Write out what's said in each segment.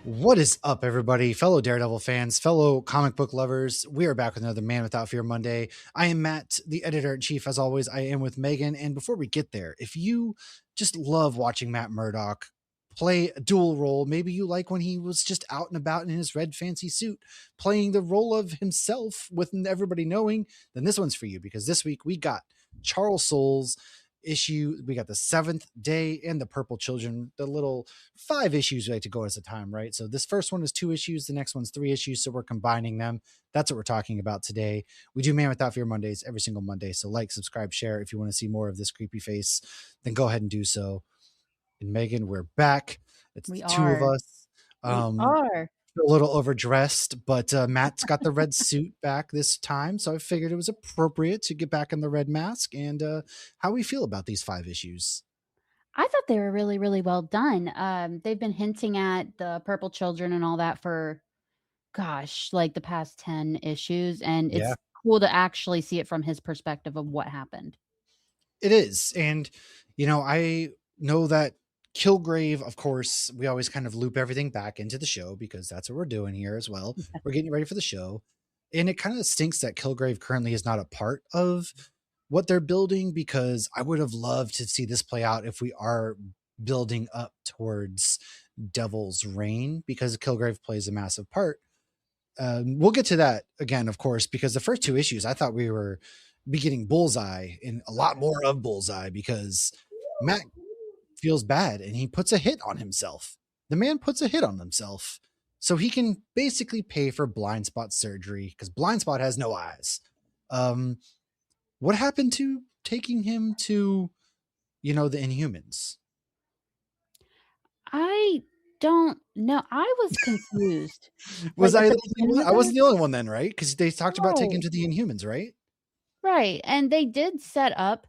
What is up, everybody? Fellow Daredevil fans, fellow comic book lovers. We are back with another Man Without Fear Monday. I am Matt, the editor in chief. As always, I am with Megan. And before we get there, if you just love watching Matt Murdock play a dual role, maybe you like when he was just out and about in his red fancy suit, playing the role of himself with everybody knowing, then this one's for you because this week we got Charles Soule's issue. We got the Seventh Day and the Purple Children, the little 5 issues we like to go at a time, right? So this first one is 2 issues, the next one's 3 issues, so we're combining them. That's what we're talking about today. We do Man Without Fear Mondays every single Monday, so like, subscribe, share. If you want to see more of this creepy face, then go ahead and do so. And Megan, we're back. It's We the two of are. us. We um are. a little overdressed, but Matt's got the red suit back this time, so I figured it was appropriate to get back in the red mask. And how we feel about these 5 issues? I thought they were really, really well done. They've been hinting at the Purple Children and all that for, gosh, like the past 10 issues, and Yeah, it's cool to actually see it from his perspective of what happened. it is. And I know that Kilgrave, of course, we always kind of loop everything back into the show because that's what we're doing here as well. We're getting ready for the show. And it kind of stinks that Kilgrave currently is not a part of what they're building, because I would have loved to see this play out if we are building up towards Devil's Reign, because Kilgrave plays a massive part. We'll get to that again, of course, because the first 2 issues, I thought we were be getting Bullseye and a lot more of Bullseye, because Matt feels bad and he puts a hit on himself. The man puts a hit on himself so he can basically pay for blind spot surgery, because blind spot has no eyes. Um, what happened to taking him to, the Inhumans? I don't know. I was confused. Was Like at I the the only beginning one? of I wasn't this? the only one then, right? Because they talked about taking him No. to the Inhumans, right? Right. And they did set up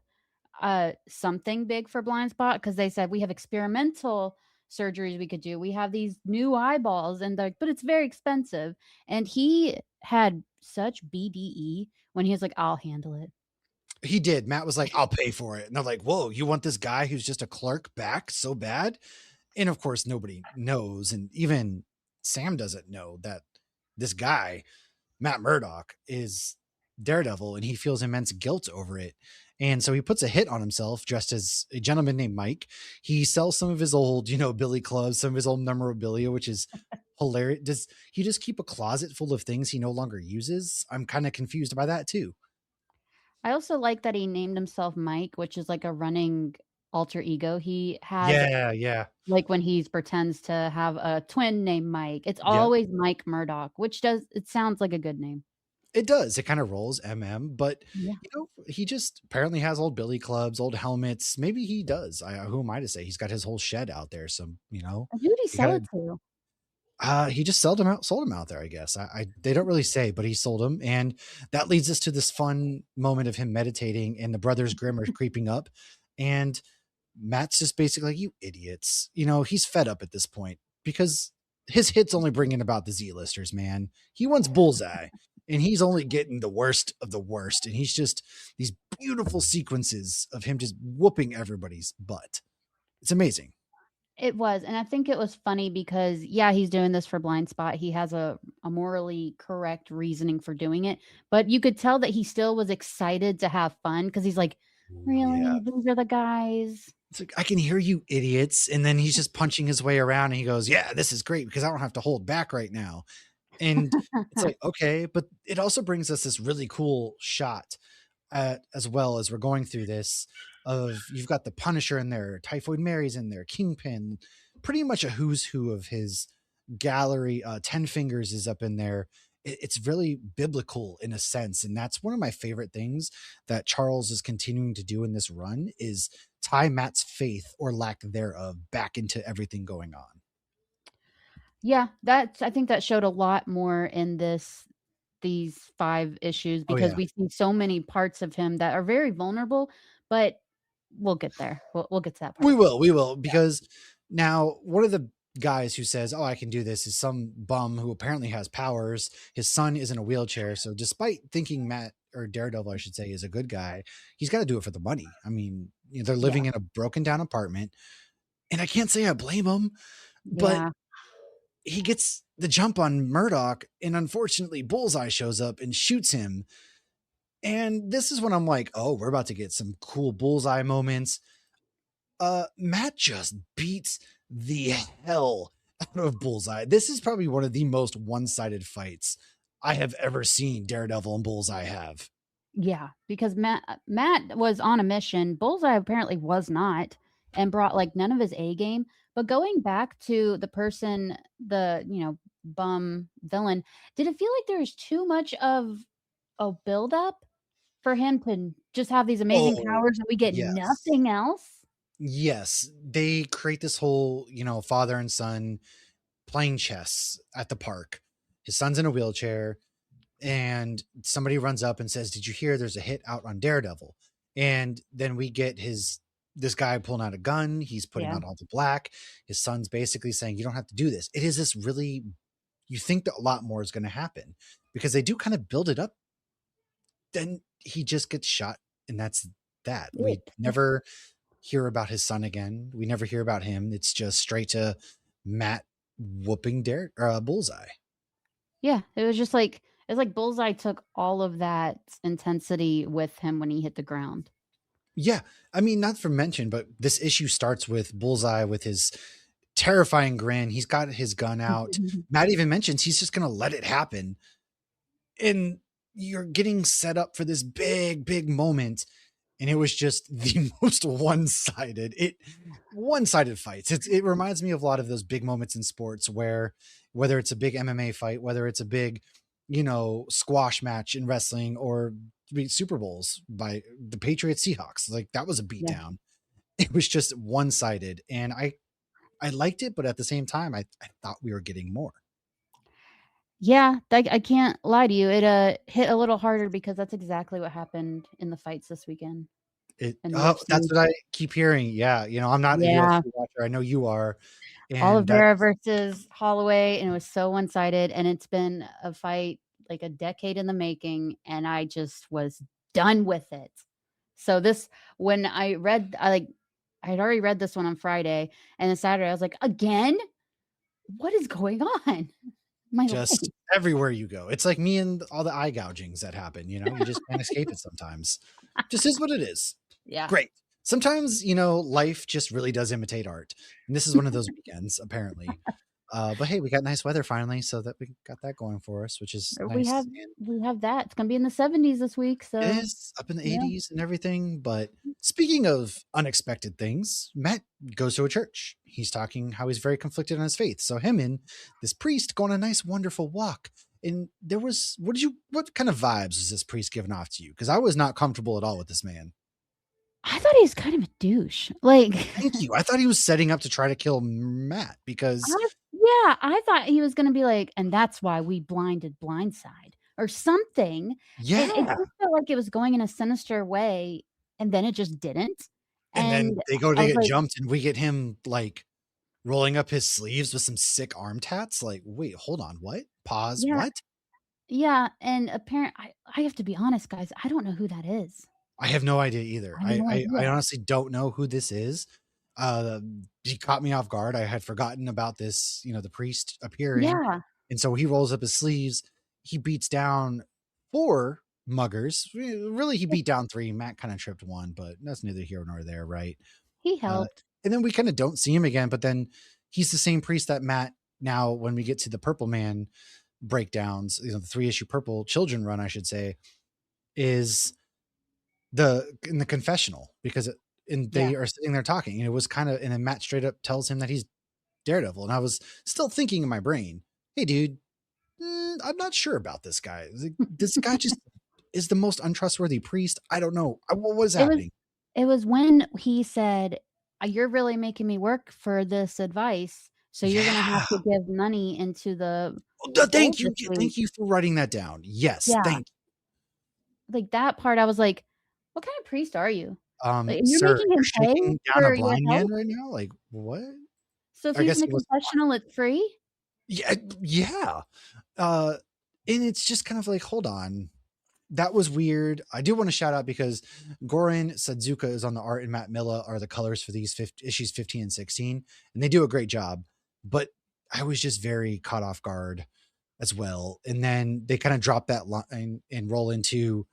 something big for blind spot because they said we have experimental surgeries we could do. We have these new eyeballs and like, but it's very expensive. And he had such BDE when he was like, I'll handle it. He did. Matt was like, "I'll pay for it." And they're like, "Whoa, you want this guy who's just a clerk back so bad?" And of course, nobody knows. And even Sam doesn't know that this guy, Matt Murdock, is Daredevil, and he feels immense guilt over it. And so he puts a hit on himself dressed as a gentleman named Mike. He sells some of his old, Billy clubs, some of his old memorabilia, which is hilarious. Does he just keep a closet full of things he no longer uses? I'm kind of confused by that too. I also like that he named himself Mike, which is like a running alter ego he has, Yeah, yeah. like when he pretends to have a twin named Mike. It's Yep. always Mike Murdoch, which does it sounds like a good name. It does. It kind of rolls MM, but Yeah. he just apparently has old billy clubs, old helmets. Maybe he does. Who am I to say? He's got his whole shed out there. So, And who'd he you sell gotta it to? he just sold him out there, I guess. They don't really say, but he sold him. And that leads us to this fun moment of him meditating, and the brothers Grimm are creeping up. And Matt's just basically like, "You idiots." He's fed up at this point because his hits only bring in about the Z-listers, man. He wants Bullseye, and he's only getting the worst of the worst. And he's just these beautiful sequences of him just whooping everybody's butt. It's amazing. It was, and I think it was funny because, yeah, he's doing this for blind spot. He has a morally correct reasoning for doing it, but you could tell that he still was excited to have fun because he's like, Yeah. "Really? These are the guys?" It's like, "I can hear you idiots." And then he's just punching his way around and he goes, "Yeah, this is great because I don't have to hold back right now." And it's like, okay, but it also brings us this really cool shot as well as we're going through this, of you've got the Punisher in there, Typhoid Mary's in there, Kingpin, pretty much a who's who of his gallery. Ten Fingers is up in there. It's really biblical in a sense, and that's one of my favorite things that Charles is continuing to do in this run, is tie Matt's faith or lack thereof back into everything going on. Yeah, that's I think that showed a lot more in these 5 issues Oh because yeah, we see so many parts of him that are very vulnerable, but we'll get there. We'll get to that part. we will, because now one of the guys who says, "Oh, I can do this," is some bum who apparently has powers. His son is in a wheelchair, so despite thinking Matt, or Daredevil, I should say, is a good guy, he's got to do it for the money. I mean, they're Yeah. living in a broken down apartment, and I can't say I blame him, but Yeah. he gets the jump on Murdoch, and unfortunately, Bullseye shows up and shoots him. And this is when I'm like, oh, we're about to get some cool Bullseye moments. Matt just beats the hell out of Bullseye. This is probably one of the most one-sided fights I have ever seen Daredevil and Bullseye have. Yeah, because Matt was on a mission. Bullseye apparently was not, and brought like none of his A game. But going back to the person, the bum villain, did it feel like there was too much of a buildup for him to just have these amazing Oh, powers and we get yes. nothing else? Yes. They create this whole, father and son playing chess at the park. His son's in a wheelchair, and somebody runs up and says, "Did you hear there's a hit out on Daredevil?" And then we get this guy pulling out a gun. He's putting Yeah, on all the black. His son's basically saying, "You don't have to do this." It is this really, you think that a lot more is going to happen because they do kind of build it up. Then he just gets shot, and that's that. We it. never hear about his son again. We never hear about him. It's just straight to Matt whooping Bullseye. Yeah, it was just like it's like Bullseye took all of that intensity with him when he hit the ground. Yeah. I mean, not for mention, but this issue starts with Bullseye with his terrifying grin. He's got his gun out. Matt even mentions he's just going to let it happen. And you're getting set up for this big, big moment. And it was just the most one-sided fights. It reminds me of a lot of those big moments in sports where whether it's a big MMA fight, whether it's a big, squash match in wrestling or Super Bowls by the Patriots Seahawks, like that was a Yeah. beatdown. It was just one-sided. And I liked it, but at the same time, I thought we were getting more. Yeah, I can't lie to you, it, hit a little harder because that's exactly what happened in the fights this weekend in the That's UFC. what I keep hearing. Yeah. I'm not a Yeah, UFC watcher. I know you are. And Oliveira versus Holloway, and it was so one-sided, and it's been a fight like a decade in the making, and I just was done with it. So this when I had already read this one on Friday, and then Saturday I was like, "Again? What is going on?" My just life. everywhere you go. It's like me and all the eye gougings that happen, you just can't escape it sometimes. Just is what it is. Yeah. Great. Sometimes, life just really does imitate art. And this is one of those weekends, apparently. But hey, we got nice weather finally, so that we got that going for us, which is Or nice. And we have that. It's gonna be in the 70s this week, it so is up in the yeah. 80s and everything. But speaking of unexpected things, Matt goes to a church. He's talking how he's very conflicted on his faith. So him and this priest go on a nice, wonderful walk. And there was, what kind of vibes was this priest giving off to you? Because I was not comfortable at all with this man. I thought he was kind of a douche. Like, Thank you. I thought he was setting up to try to kill Matt because, I thought he was gonna be like, "And that's why we blinded Blindside," or something, and it yeah. just felt like it was going in a sinister way, and then it just didn't, And and then they go I to was get like, jumped, and we get him like rolling up his sleeves with some sick arm tats. Like, wait, hold on. What? Pause. "Yeah, What? yeah," and apparent I have to be honest, guys, I don't know who that is. I have no idea either. I have I no I I idea. honestly don't know who this is. He caught me off guard. I had forgotten about this, the priest appearing, Yeah, and so he rolls up his sleeves. He beats down 4 muggers. Really, he beat down 3. Matt kinda tripped 1, but that's neither here nor there, right? he Uh, helped. and then we kinda don't see him again, but then he's the same priest that Matt now when we get to the Purple Man breakdowns, the 3-issue Purple Children run, I should say, is in the confessional because and Yeah. they are sitting there talking, and it was kinda and then Matt straight up tells him that he's Daredevil, and I was still thinking in my brain, "Hey, dude, I'm not sure about this guy. This guy just is the most untrustworthy priest. I don't know. What is It was happening?" it was when he said, You're really making me work for this advice, so you're gonna have Yeah. to give money into the Thank fold you. this week." Thank you for writing that down. Yes, Yeah, thank like, that part, I was like, "What kind of priest are you? Like, you're Sir, making you're him pay shaking down a for your blind man help? right now? Like, what? So if I he's guess in a he wasn't blind. confessional, it's free?" Yeah, yeah. Uh, and it's just kind of like, hold on. That was weird. I do want to shout out because Goran Sadzuka is on the art and Matt Milla are the colors for these issues 15 and 16, and they do a great job. But I was just very caught off guard as well. And then they kind of drop that line and roll into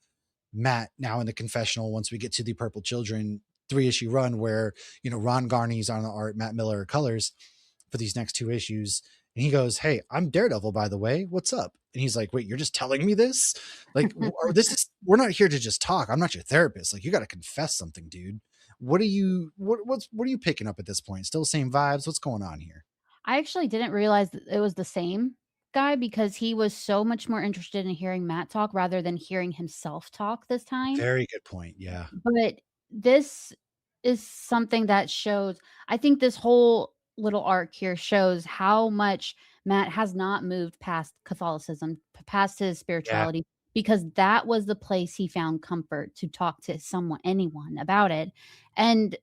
Matt now in the confessional once we get to the Purple Children 3-issue run where, Ron Garney's on the art, Matt Miller colors for these next 2 issues. And he goes, "Hey, I'm Daredevil, by the way. What's up?" And he's like, "Wait, you're just telling me this? Like, we're not here to just talk. I'm not your therapist. Like, you got to confess something, dude. What are you picking up at this point? Still same vibes? What's going on here?" I actually didn't realize that it was the same guy because he was so much more interested in hearing Matt talk rather than hearing himself talk this time. Very good point. Yeah. But this is something that shows I think this whole little arc here shows how much Matt has not moved past Catholicism, past his Yeah. spirituality, because that was the place he found comfort to talk to anyone about it. And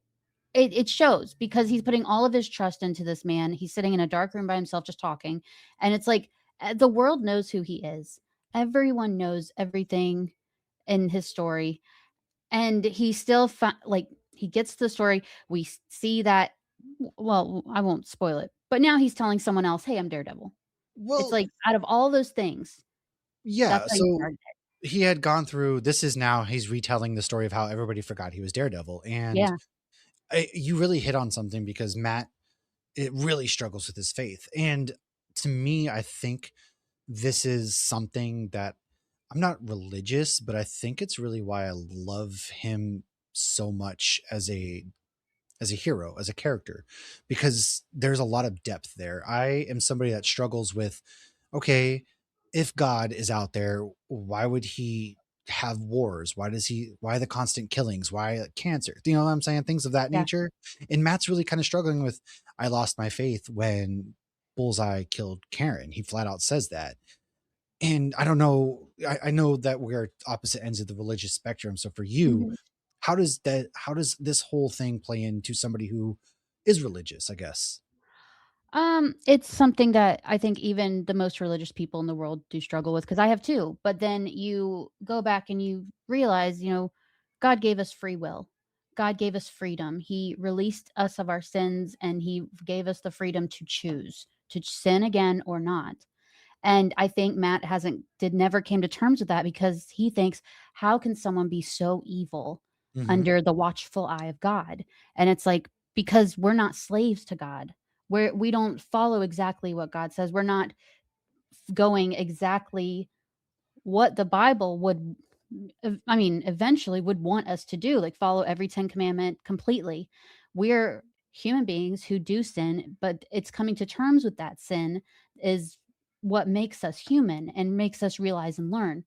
it shows because he's putting all of his trust into this man. He's sitting in a dark room by himself just talking, and it's like, the world knows who he is. Everyone knows everything in his story, and he still like, he gets the story. We see that well, I won't spoil it, but now he's telling someone else, "Hey, I'm Daredevil." It's Well, like, out of all those things, that's yeah. how he So started it. he had gone through this is now he's retelling the story of how everybody forgot he was Daredevil. And Yeah. you really hit on something because Matt, it really struggles with his faith. And to me, I think this is something that I'm not religious, but I think it's really why I love him so much as a hero, as a character, because there's a lot of depth there. I am somebody that struggles with, okay, if God is out there, why would he have wars? Why the constant killings? Why cancer? You know what I'm saying? Things of that Yeah. nature. And Matt's really kind of struggling with, I lost my faith when Bullseye killed Karen. He flat out says that. And I don't know, I know that we're opposite ends of the religious spectrum. So for you, Mhm. how does this whole thing play into somebody who is religious, I guess? It's something that I think even the most religious people in the world do struggle with because I have too. But then you go back and you realize, God gave us free will. God gave us freedom. He released us of our sins and he gave us the freedom to choose to sin again or not. And I think Matt hasn't did never came to terms with that because he thinks, how can someone be so evil Mhm. under the watchful eye of God? And it's like, because we're not slaves to God. We don't follow exactly what God says. We're not going exactly what the Bible would I mean, eventually would want us to do, like follow every 10 commandment completely. We're human beings who do sin, but it's coming to terms with that sin is what makes us human and makes us realize and learn.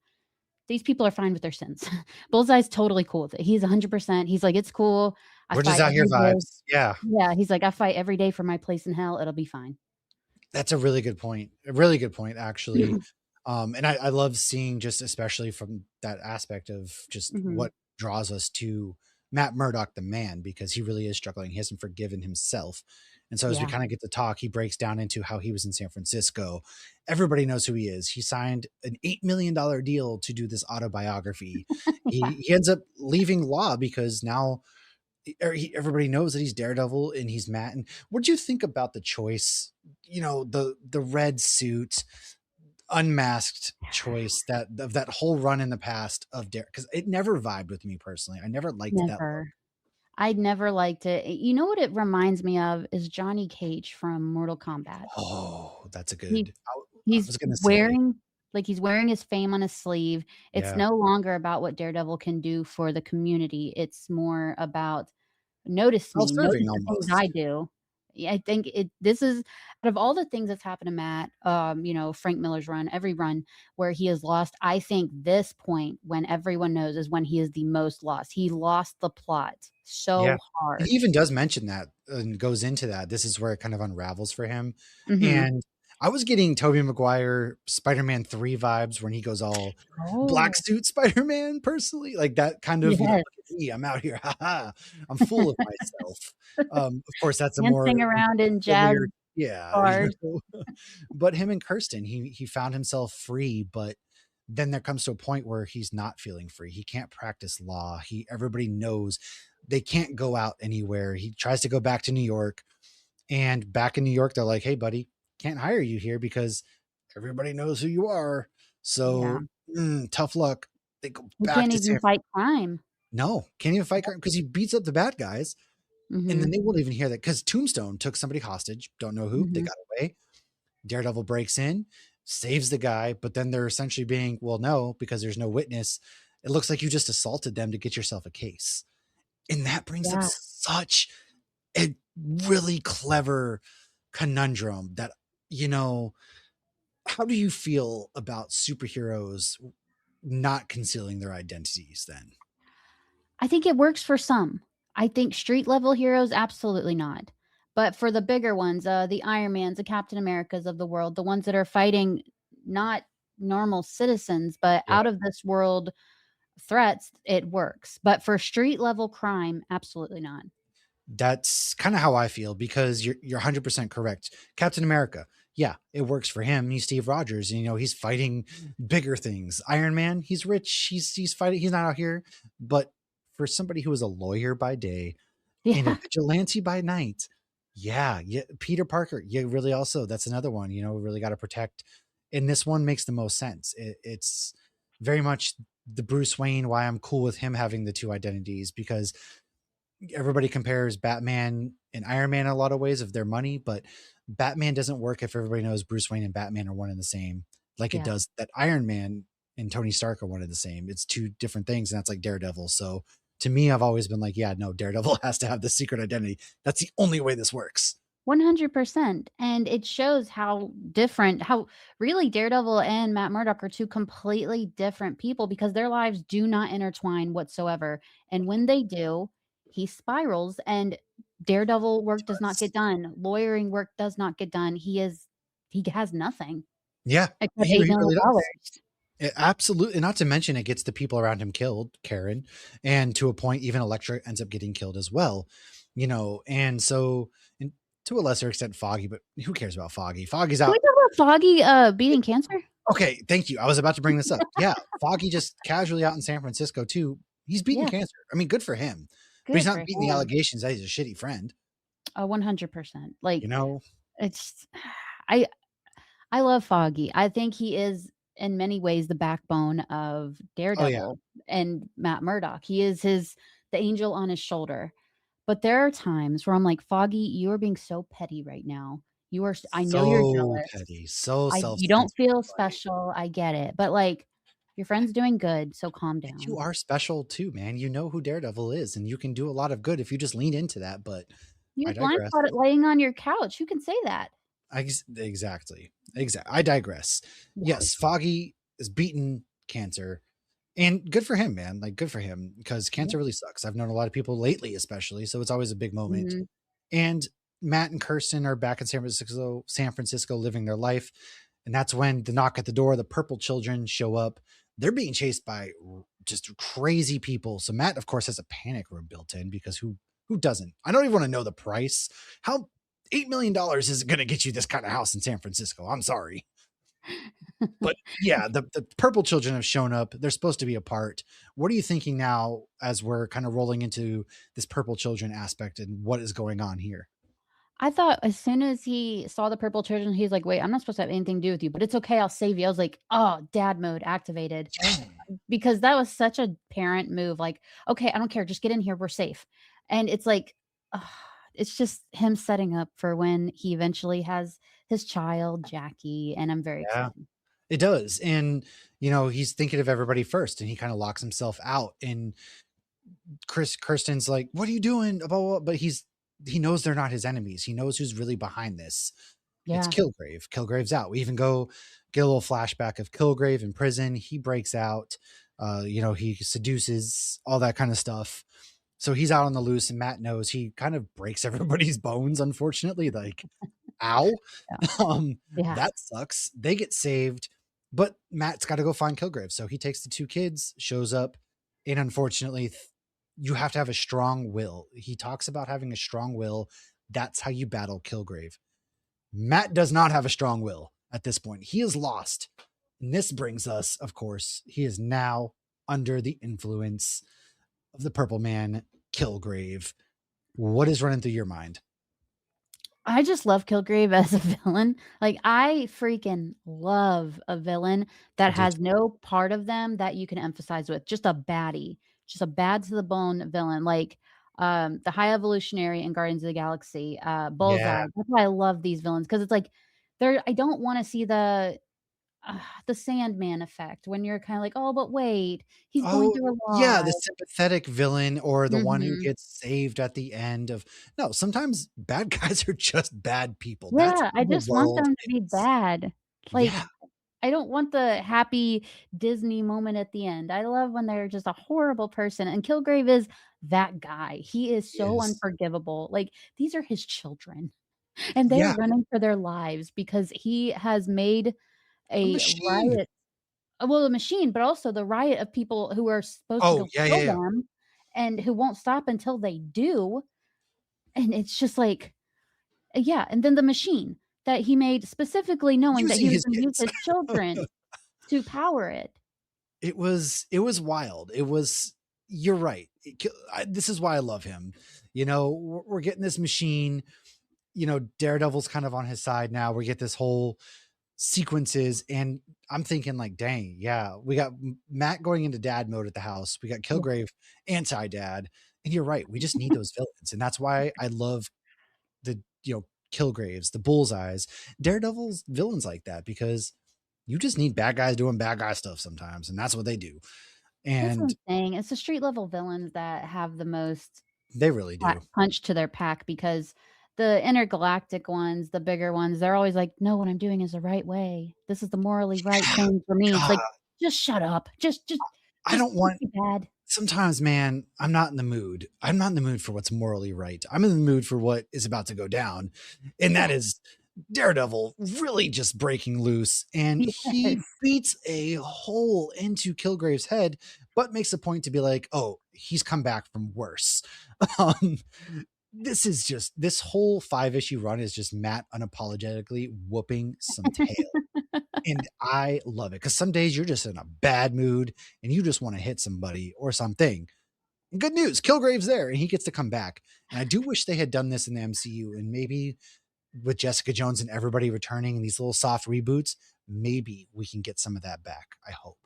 These people are fine with their sins. Bullseye's totally cool with it. He's 100%. He's like, "It's cool. I We're just fight out here every day." vibes. Yeah. Yeah, he's like, "I fight every day for my place in hell. It'll be fine." That's a really good point. A really good point, actually. And I love seeing just especially from that aspect of just Mhm. what draws us to Matt Murdock, the man, because he really is struggling. He hasn't forgiven himself. And so as we Yeah. kind of get to talk, he breaks down into how he was in San Francisco. Everybody knows who he is. He signed an $8 million deal to do this autobiography. He ends up leaving law because now everybody knows that he's Daredevil and he's Matt. And what do you think about the choice? The red suit, unmasked choice that of that whole run in the past of Dare, because it never vibed with me personally. I never liked that look. Never. I never liked it. You know what it reminds me of is Johnny Cage from Mortal Kombat. Oh, that's a He good. I he's was gonna say, wearing he's wearing his fame on his sleeve. It's yeah, no longer about what Daredevil can do for the community. It's more about notice me, notice self-serving the things I almost. do. Yeah, I think this is out of all the things that's happened to Matt, Frank Miller's run, every run where he is lost, I think this point when everyone knows is when he is the most lost. He lost the plot Yeah. so He hard. even does mention that and goes into that. This is where it kind of unravels for him. Mhm. And I was getting Tobey Maguire Spider-Man 3 vibes when he goes all black Oh, suit Spider-Man personally, like that kind of, yes. "Look at me, I'm out here, ha ha, I'm full of myself." Of course, that's a more Dancing around in jazz sillier, yeah, bars. but him and Kirsten, he found himself free, but then there comes to a point where he's not feeling free. He can't practice law. Everybody knows they can't go out anywhere. He tries to go back to New York, and back in New York, they're like, "Hey, buddy, can't hire you here because everybody knows who you are. Yeah. So tough luck. They go He back can't to even San. fight crime. No, can't even fight crime because he beats up the bad guys, and then Mhm. they won't even hear that because Tombstone took somebody hostage. Don't know who. They Mhm. got away. Daredevil breaks in, saves the guy, but then they're essentially being, well, no, because there's no witness. It looks like you just assaulted them to get yourself a case. And that brings up Yeah. such a really clever conundrum that, you know, how do you feel about superheroes not concealing their identities then? I think it works for some. I think street level heroes, absolutely not. But for the bigger ones, the Iron Mans, the Captain Americas of the world, the ones that are fighting not normal citizens, but Yeah. out of this world threats, it works. But for street level crime, absolutely not. That's kind of how I feel because you're 100% correct. Captain America, yeah, it works for him. He's Steve Rogers, and, you know, he's fighting bigger things. Iron Man, he's rich. He's fighting. He's not out here. But for somebody who is a lawyer by day and a Yeah. vigilante by night, yeah, Peter Parker, you really also that's another one. You know, really got to protect. And this one makes the most sense. It's very much the Bruce Wayne. Why I'm cool with him having the two identities because everybody compares Batman and Iron Man in a lot of ways of their money, but Batman doesn't work if everybody knows Bruce Wayne and Batman are one and the same, like it Yeah. does that Iron Man and Tony Stark are one and the same. It's two different things, and that's like Daredevil. So to me, I've always been like, yeah, no, Daredevil has to have the secret identity. That's the only way this works. 100%. And it shows how different, how really Daredevil and Matt Murdock are two completely different people because their lives do not intertwine whatsoever. And when they do, he spirals and Daredevil work does not get done. Lawyering work does not get done. He has nothing Yeah, except he $8 really million. does. Absolutely, not to mention it gets the people around him killed, Karen, and to a point, even Elektra ends up getting killed as well. You know, and so, and to a lesser extent, Foggy, but who cares about Foggy? Foggy's Can we out. talk about Foggy beating cancer? Okay, thank you. I was about to bring this up. Yeah, Foggy just casually out in San Francisco too. He's beating Yeah, cancer. I mean, good for him, but he's good for not beating the him. allegations that he's a shitty friend. 100%. You Like know? it's I I love Foggy. I think he is in many ways the backbone of Oh yeah. Daredevil and Matt Murdock. He is the angel on his shoulder. But there are times where I'm like, "Foggy, you are being so petty right now. I know you're So jealous. petty, so You don't self-centered. feel Like, special. I get it. But like your friend's doing good, so calm you down." are special too, man. You know who Daredevil is, and you can do a lot of good if you just lean into that. But You I have blind digress. spot laying on your couch. Who can say that? Exactly. I digress. Yeah. Yes, Foggy is beaten cancer, and good for him, man. Like, good for him because Yeah. cancer really sucks. I've known a lot of people lately, especially, so it's always a big moment. Mhm. And Matt and Kirsten are back in San Francisco, living their life, and that's when the knock at the door. The Purple Children show up. They're being chased by just crazy people. So Matt, of course, has a panic room built in because who doesn't? I don't even want to know the price. How $8 million is going to get you this kind of house in San Francisco? I'm sorry. But yeah, the Purple Children have shown up. They're supposed to be a part. What are you thinking now as we're kind of rolling into this Purple Children aspect and what is going on here? I thought as soon as he saw the purple children, he's like, "Wait, I'm not supposed to have anything to do with you, but it's okay, I'll save you." I was like, "Oh, dad mode activated." Yeah. Because that was such a parent move, like, "Okay, I don't care, just get in here, we're safe." And it's like, ugh, it's just him setting up for when he eventually has his child, Jackie, and I'm very Yeah, excited. it does. And, you know, he's thinking of everybody first and he kind of locks himself out. And Kirsten's like, what are you doing? Blah, blah, blah. But he knows they're not his enemies. He knows who's really behind this. It's Yeah. Kilgrave. Kilgrave's out. We even go get a little flashback of Kilgrave in prison. He breaks out. You know, he seduces, all that kind of stuff. So he's out on the loose, and Matt knows he kind of breaks everybody's bones, unfortunately. Like, ow. Yeah. Um, Yeah. that sucks. They get saved, but Matt's got to go find Kilgrave. So he takes the two kids, shows up, and unfortunately, you have to have a strong will. He talks about having a strong will. That's how you battle Kilgrave. Matt does not have a strong will at this point. He is lost. And this brings us, of course, he is now under the influence of the Purple Man, Kilgrave. What is running through your mind? I just love Kilgrave as a villain. Like, I freaking love a villain I that do has too. no part of them that you can emphasize with, just a baddie, just a bad to the bone villain, like, the High Evolutionary in Guardians of the Galaxy, Yeah. Bullseye. That's why I love these villains because it's like they're I don't wanna see the Sandman effect when you're kinda like, "Oh, but wait, he's going Oh, through a yeah, lot." the sympathetic villain or the one who Mhm. gets saved at the end of no, sometimes bad guys are just bad people. That's Yeah, how I the just want world them to be is. bad. Like, Yeah, I don't want the happy Disney moment at the end. I love when they're just a horrible person, and Kilgrave is that guy. He is he so is. unforgivable. Like, these are his children, and they're Yeah, running for their lives because he has made a a machine. riot well, a machine, but also the riot of people who are supposed to Oh, go yeah, yeah, kill yeah. them and who won't stop until they do, and it's just like yeah, and then the machine that he made specifically knowing that he Using was his gonna use kids. his children to power it. It was wild. It was you're right. This is why I love him. We're getting this machine, Daredevil's kind of on his side now. We get this whole sequences and I'm thinking like, dang, yeah, we got Matt going into dad mode at the house. We got Yeah. Kilgrave anti-dad. And you're right. We just need those villains. And that's why I love the, Kilgraves, the Bullseyes, Daredevil's villains like that, because you just need bad guys doing bad guy stuff sometimes. And that's what they do. That's what And I'm saying, it's the street level villains that have the most they really pa do. punch to their pack because the intergalactic ones, the bigger ones, they're always like, "No, what I'm doing is the right way. This is the morally right Yeah. thing for me." It's God, like, "Just shut up. I don't Just want be bad." sometimes, man, I'm not in the mood. I'm not in the mood for what's morally right. I'm in the mood for what is about to go down. And that Yeah. is Daredevil really just breaking loose. And he Yes. beats a hole into Kilgrave's head, but makes a point to be like, oh, he's come back from worse. Um, this whole 5 issue run is just Matt unapologetically whooping some tail. And I love it because some days you're just in a bad mood and you just want to hit somebody or something. And good news, Kilgrave's there and he gets to come back. And I do wish they had done this in the MCU and maybe with Jessica Jones and everybody returning and these little soft reboots, maybe we can get some of that back. I hope.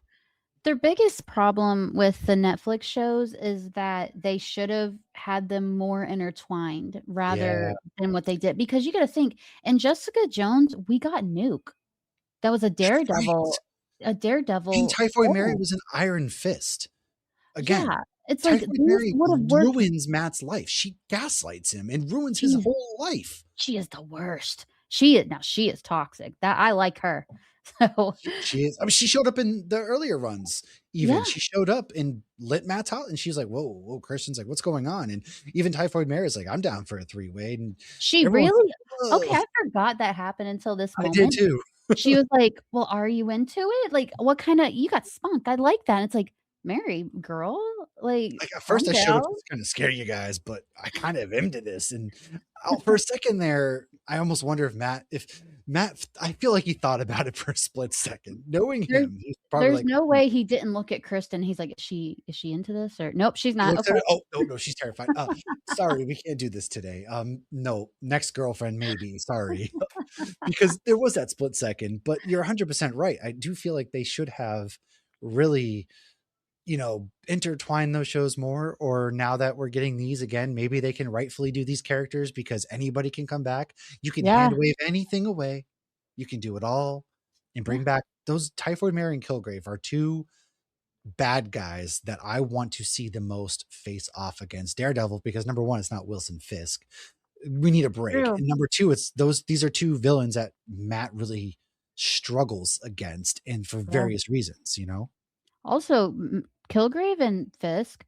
Their biggest problem with the Netflix shows is that they should have had them more intertwined Yeah, rather than what they did, because you gotta think, in Jessica Jones, we got Nuke. That was right. a And Daredevil Typhoid Mary villain. was an Iron Fist. Yeah, Again, it's like Typhoid these Mary would have worked. ruins Matt's life. She gaslights him and ruins his She's whole life. she is the worst. She is toxic. That I like her. So, She is. I mean, she showed up in the earlier runs. yeah, Even she showed up and lit Matt's out, and she's like, "Whoa, whoa!" Christian's like, "What's going on?" And even Typhoid Mary is like, "I'm down for a three-way," and she everyone's really like, okay, "Whoa!" I forgot that happened until this I did moment. too. She was like, "Well, are you into it? Like, what kinda you got spunk, I like that." It's like, "Mary, girl, like, Like at calm first, I showed up down." to kind of scare you guys, but I kind of am to this. And for a second there, I almost wonder if Matt, I feel like he thought about it for a split second. Knowing There's him, he's probably there's like, no "Hmm." way he didn't look at Kristen, he's like, is she into this?" Or, "Nope, she's He not, looks okay." at her. Oh no, no, she's terrified. Sorry, we can't do this today. No, next girlfriend, maybe. Sorry. Because there was that split second, but you're 100% right. I do feel like they should have really, intertwined those shows more. Or now that we're getting these again, maybe they can rightfully do these characters because anybody can come back. You can Yeah, hand wave anything away. You can do it all and yeah. bring back those Typhoid Mary and Kilgrave are two bad guys that I want to see the most face off against Daredevil because number one, it's not Wilson Fisk. We need a break. True, And number two, these are two villains that Matt really struggles against and for yeah. various reasons. Also, Kilgrave and Fisk,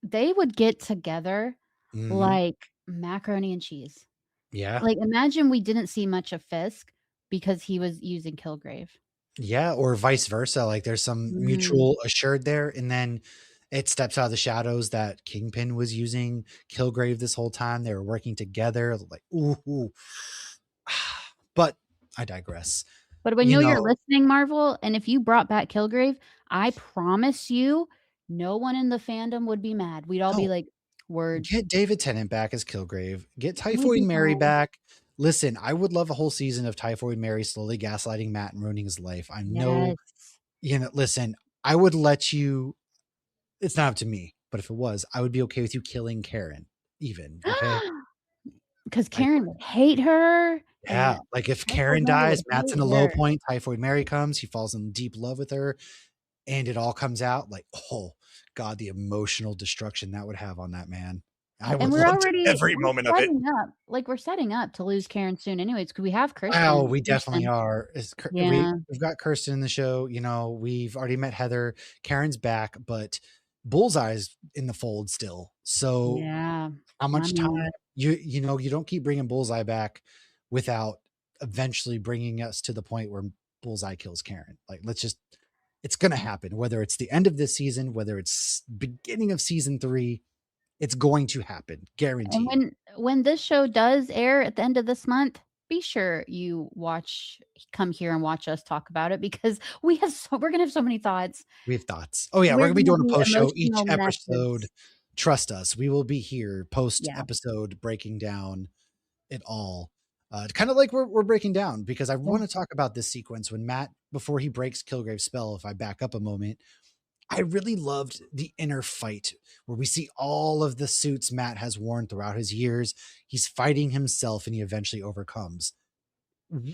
they would get together Mhm. like macaroni and cheese. Yeah. Like, imagine we didn't see much of Fisk because he was using Kilgrave. Yeah, or vice versa. Like there's some Mm, mutual assured there, and then it steps out of the shadows that Kingpin was using Kilgrave this whole time. They were working together. Like, ooh, ooh. But I digress. but we You know you're know, listening, Marvel, and if you brought back Kilgrave, I promise you, no one in the fandom would be mad. We'd all be no, like, "Word." get David Tennant back as Kilgrave. Get It would Typhoid be Mary fine. back. Listen, I would love a whole season of Typhoid Mary slowly gaslighting Matt and ruining his life. I know, Yes. listen, I would let you, it's not up to me, but if it was, I would be okay with you killing Karen even, okay? 'Cause I Karen would. would hate her, Yeah, and like, if Typhoid Karen Mary dies, would Matt's in hate a low her. point, Typhoid Mary comes, he falls in deep love with her, and it all comes out, like, oh god, the emotional destruction that would have on that man. I And would love to every moment of it. we're setting up to lose Karen soon anyways, 'cause we have Oh, Kristen we definitely Kirsten. are. Is Kir Yeah, we've got Kirsten in the show, we've already met Heather, Karen's back, but Bullseye's in the fold still. So, yeah, how my much time man. you don't keep bringing Bullseye back without eventually bringing us to the point where Bullseye kills Karen. Like, let's just it's gonna happen, whether it's the end of this season, whether it's beginning of season 3, it's going to happen, And guaranteed. when this show does air at the end of this month, be sure you come here and watch us talk about it because we're gonna have so many thoughts. We have thoughts. Oh, yeah, we're We're gonna be gonna doing a be post show each emotional episode. messes. Trust us, we will be here post Yeah, episode breaking down it all. Kinda like we're breaking down because I yeah. wanna talk about this sequence when Matt before he breaks Kilgrave's spell, if I back up a moment, I really loved the inner fight where we see all of the suits Matt has worn throughout his years. He's fighting himself and he eventually overcomes.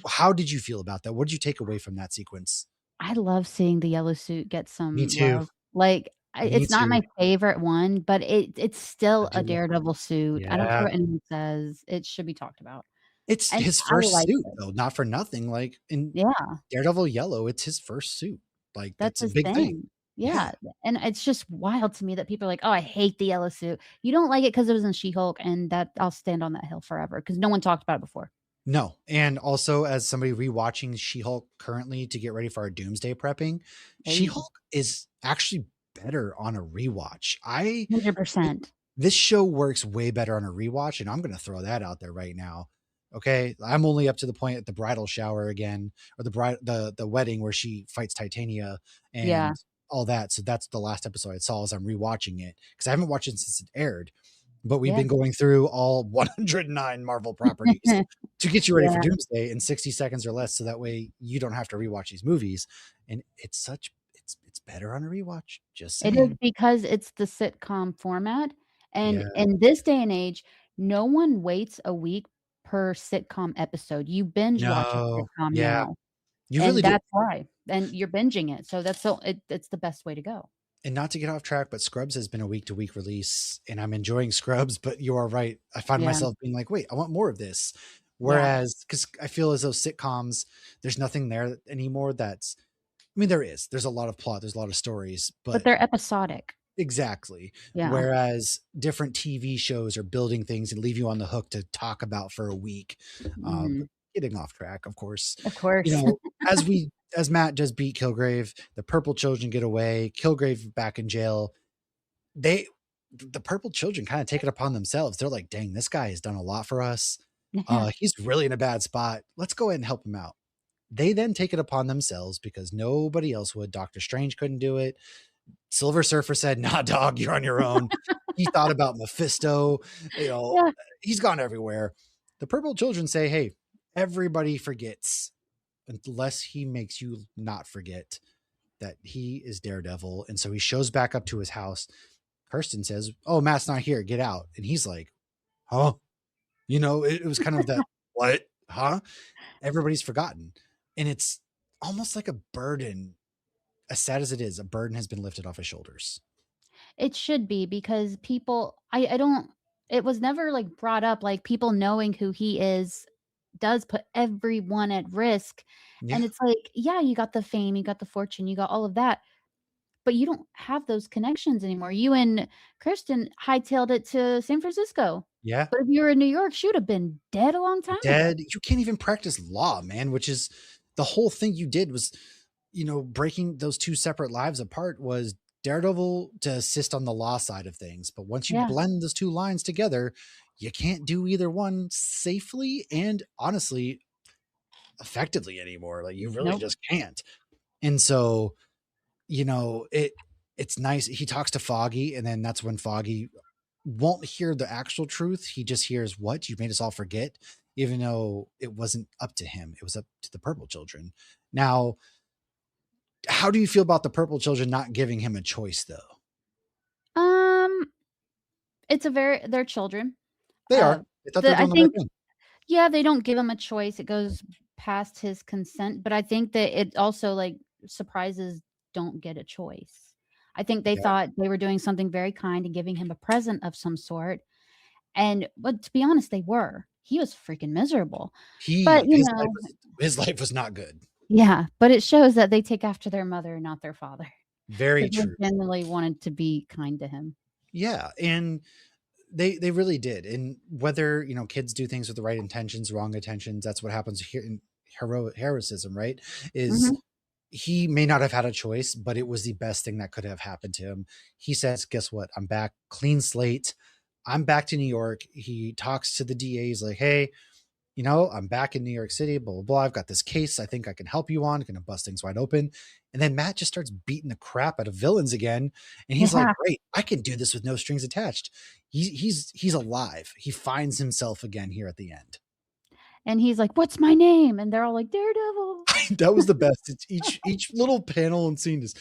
How did you feel about that? What did you take away from that sequence? I love seeing the yellow suit get Me some too. love. Like, Me it's not too. my favorite one, but it's I still a do love her. Daredevil suit. I don't care Yeah. what anyone says, it should be talked about, It's and his I first like suit it. though, not for nothing. Like in Yeah, Daredevil Yellow, it's his first suit. Like that's that's a his big thing. thing. Yeah. Yeah, and it's just wild to me that people are like, "Oh, I hate the yellow suit." You don't like it because it was in She-Hulk, and that I'll stand on that hill forever because no one talked about it before. No, and also as somebody rewatching She-Hulk currently to get ready for our Doomsday prepping, Hey, She-Hulk is actually better on a rewatch. Th 100%. this show works way better on a rewatch, and I'm gonna throw that out there right now, okay? I'm only up to the point at the bridal shower again, or the wedding where she fights Titania Yeah, and all that, so that's the last episode I saw as I'm rewatching it because I haven't watched it since it aired, but we've yeah. been going through all 109 Marvel properties to get you ready for Yeah, Doomsday in 60 seconds or less, so that way you don't have to rewatch these movies, and it's better on a rewatch, just it is saying. because it's the sitcom format, and Yeah. in this day and age, no one waits a week per sitcom episode. You binge watch a No. sitcom Yeah, now, you really and do. that's why, and you're binging it, so it's the best way to go. And not to get off track, but Scrubs has been a week to week release, and I'm enjoying Scrubs, but you are right. I find Yeah, myself being like, "Wait, I want more of this." yeah, Whereas, because I feel as though sitcoms, there's nothing there anymore that's I mean, there is. There's a lot of plot, there's a lot of stories, but but they're episodic. exactly. Yeah, Whereas different TV shows are building things and leave you on the hook to talk about for a week. But mhm, getting off track, of course. of You course. know, as Matt just beat Kilgrave, the Purple Children get away, Kilgrave back in jail. They the Purple Children kind of take it upon themselves. They're like, "Dang, this guy has done a lot for us. Yeah, He's really in a bad spot. Let's go ahead and help him out." They then take it upon themselves because nobody else would. Doctor Strange couldn't do it. Silver Surfer said, "Nah, dog, you're on your own." He thought about Mephisto, you know, yeah, he's gone everywhere. The Purple Children say, "Hey, everybody forgets unless he makes you not forget that he is Daredevil." And so he shows back up to his house. Kirsten says, "Oh, Matt's not here. Get out." And he's like, "Huh?" It was kind of that, "What? Huh?" Everybody's forgotten. And it's almost like a burden, as sad as it is, a burden has been lifted off his shoulders. it should be because people I don't it was never, like, brought up, like, people knowing who he is does put everyone at risk, and Yeah. it's like, yeah, you got the fame, you got the fortune, you got all of that, but you don't have those connections anymore. You and Kristen hightailed it to San Francisco, Yeah. but if you were in New York, she would have been dead a long time ago. Dead. You can't even practice law, man, which is the whole thing you did was, breaking those two separate lives apart was Daredevil to assist on the law side of things. But once you Yeah, blend those two lines together, you can't do either one safely and honestly effectively anymore. Like you really nope. just can't. And so, it's nice. He talks to Foggy, and then that's when Foggy won't hear the actual truth. He just hears, "What? You made us all forget." even though it wasn't up to him. It was up to the Purple Children. Now, how do you feel about the Purple Children not giving him a choice, though? It's they're children. They Uh, are. They thought they were I doing the right think, thing. yeah, they don't give him a choice. It goes past his consent, but I think that it also, like, surprises don't get a choice. I think they Yeah. thought they were doing something very kind and giving him a present of some sort, but to be honest, they were. He was freaking miserable. But, His life was not good. yeah, but it shows that they take after their mother, not their father, Very because they true. genuinely wanted to be kind to him. Yeah, and they really did. And whether, kids do things with the right intentions, wrong intentions, that's what happens here in heroism, right? Is Mhm. he may not have had a choice, but it was the best thing that could have happened to him. He says, guess what? I'm back, clean slate. I'm back to New York. He talks to the DA. He's like, hey, I'm back in New York City, blah, blah, blah. I've got this case I think I can help you on, going to bust things wide open. And then Matt just starts beating the crap out of villains again. And he's like, Yeah, great, I can do this with no strings attached. He's alive. He finds himself again here at the end. and he's like, "What's my name?" And they're all like, "Daredevil." That was the best. It's each little panel and scene is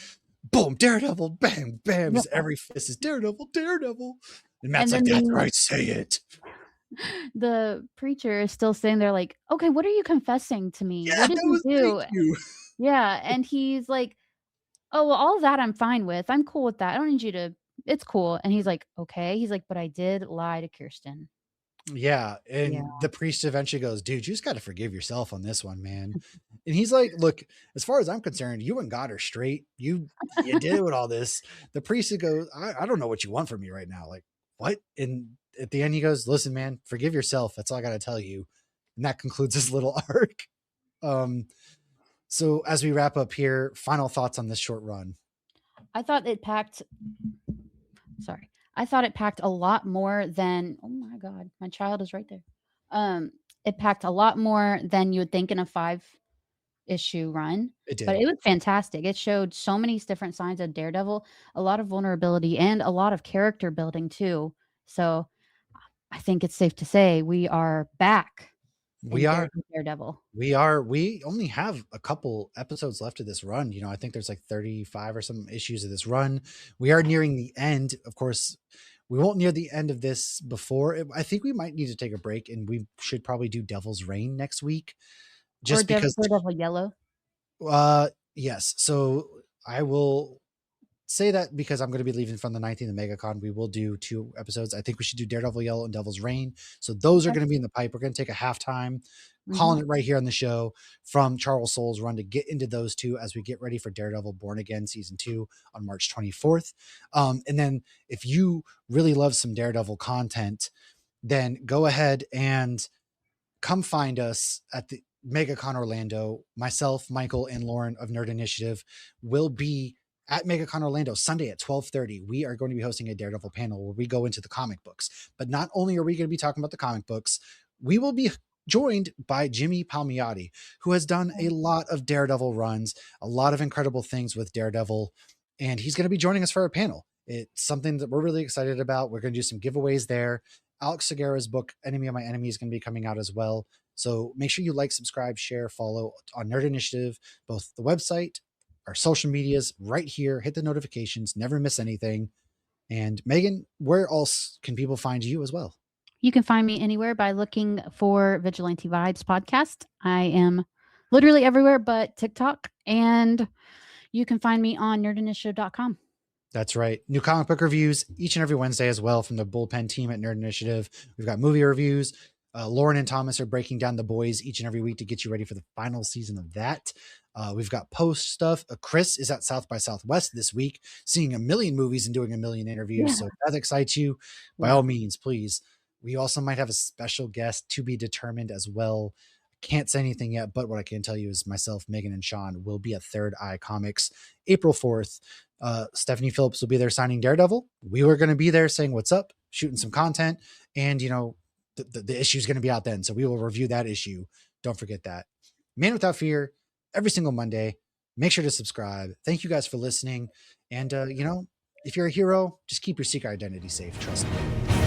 boom, Daredevil, bang, bam. His Yeah, every fist is Daredevil, Daredevil. And and Matt's like, then that's right, say it. the preacher is still sitting there like, "Okay, what are you confessing to me? Yeah, What did that you was thank do?" you. Yeah, and he's like, "Oh, well, all that I'm fine with. I'm cool with that. I don't need you to it's cool." And he's like, "Okay." He's like, "But I did lie to Kirsten." Yeah, Yeah. and the priest eventually goes, "Dude, you just gotta forgive yourself on this one, man." And he's like, "Look, as far as I'm concerned, you and God are straight. You did it with all this." The priest goes, I don't know what you want from me right now. Like, what?" And at the end, he goes, "Listen, man, forgive yourself. That's all I gotta tell you." And that concludes his little arc. Um, so as we wrap up here, final thoughts on this short run. I thought it packed sorry. I thought it packed a lot more than oh my god, my child is right there. Um, it packed a lot more than you would think in a 5-issue run, It but did. it was fantastic. It showed so many different signs of Daredevil, a lot of vulnerability, and a lot of character building too. So, I think it's safe to say we are back We in are. Daredevil. We only have a couple episodes left of this run. I think there's like 35 or some issues of this run. We are nearing the end. Of course, we won't near the end of this before. I think we might need to take a break, and we should probably do Devil's Reign next week Or just because Daredevil Yellow. yes. So I will say that because I'm going to be leaving from the 19th of MegaCon, we will do 2 episodes. I think we should do Daredevil Yellow and Devil's Reign. So those are Okay. going to be in the pipe. We're going to take a halftime, Mhm. calling it right here on the show from Charles Soule's run to get into those 2 as we get ready for Daredevil Born Again season 2 on March 24th. And then if you really love some Daredevil content, then go ahead and come find us at the MegaCon Orlando. Myself, Michael, and Lauren of Nerd Initiative will be at MegaCon Orlando Sunday at 12:30. We are going to be hosting a Daredevil panel where we go into the comic books. But not only are we going to be talking about the comic books, we will be joined by Jimmy Palmiotti, who has done a lot of Daredevil runs, a lot of incredible things with Daredevil, and he's going to be joining us for our panel. It's something that we're really excited about. We're going to do some giveaways there. Alex Segura's book, Enemy of My Enemy, is going to be coming out as well. So make sure you like, subscribe, share, follow on Nerd Initiative, both the website, our social medias right here. Hit the notifications, never miss anything. And Megan, where else can people find you as well? You can find me anywhere by looking for Vigilante Vibes podcast. I am literally everywhere but TikTok, and you can find me on nerdinitiative.com. That's right. New comic book reviews each and every Wednesday as well from the bullpen team at Nerd Initiative. We've got movie reviews. Lauren and Thomas are breaking down The Boys each and every week to get you ready for the final season of that. We've got post stuff. Chris is at South by Southwest this week, seeing a million movies and doing a million interviews. Yeah. So if that excites you, by all means, please. We also might have a special guest to be determined as well. Can't say anything yet, but what I can tell you is myself, Megan, and Sean will be at Third Eye Comics April 4th. Stephanie Phillips will be there signing Daredevil. We were going to be there saying what's up, shooting some content, and the issue is going to be out then, so we will review that issue. Don't forget that. Man Without Fear every single Monday. Make sure to subscribe. Thank you guys for listening, and if you're a hero, just keep your secret identity safe. Trust me.